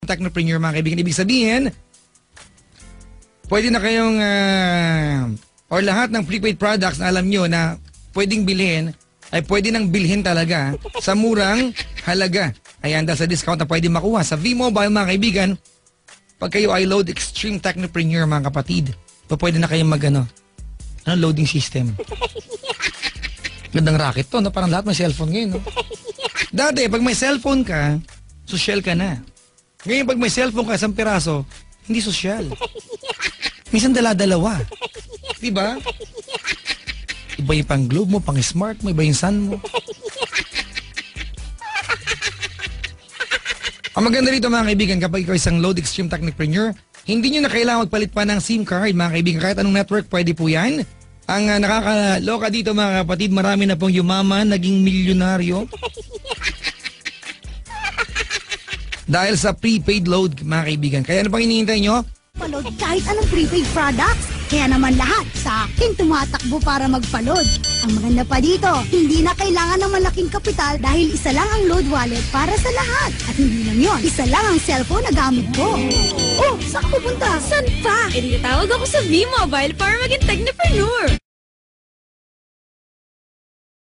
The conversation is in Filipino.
technopreneur mga kaibigan. Ibig sabihin, pwede na kayong, or lahat ng prepaid products na alam nyo na pwedeng bilhin, ay pwede nang bilhin talaga sa murang halaga. Ayan, dahil sa discount na pwede makuha sa V-Mobile mga kaibigan, pag kayo ay load extreme technopreneur mga kapatid, pwede na kayong loading system. Gandang racket to, no? Parang lahat may cellphone ngayon, no? Dati, pag may cellphone ka, social ka na. Ngayon, pag may cellphone ka, 1 piraso, hindi social. Minsan dala-dalawa. Diba? Iba yung pang globe mo, pang smart mo, iba yung sun mo. Ang maganda rito mga kaibigan, kapag ikaw isang load extreme technopreneur, hindi nyo na kailangan magpalit pa ng SIM card mga kaibigan. Kahit anong network, pwede po yan. Ang nakakaloka dito mga kapatid, marami na pong yumaman, naging milyonaryo. Dahil sa prepaid load mga kaibigan. Kaya ano pang hinihintay nyo? Paload kahit anong prepaid products. Kaya naman lahat sa akin tumatakbo para magpaload. Ang maganda pa dito, hindi na kailangan ng malaking kapital dahil isa lang ang load wallet para sa lahat. At hindi lang yon, isa lang ang cellphone na gamit ko. Oh, saan ka pupunta? San pa? Eh, tawag ako sa V-Mobile para maging technopreneur.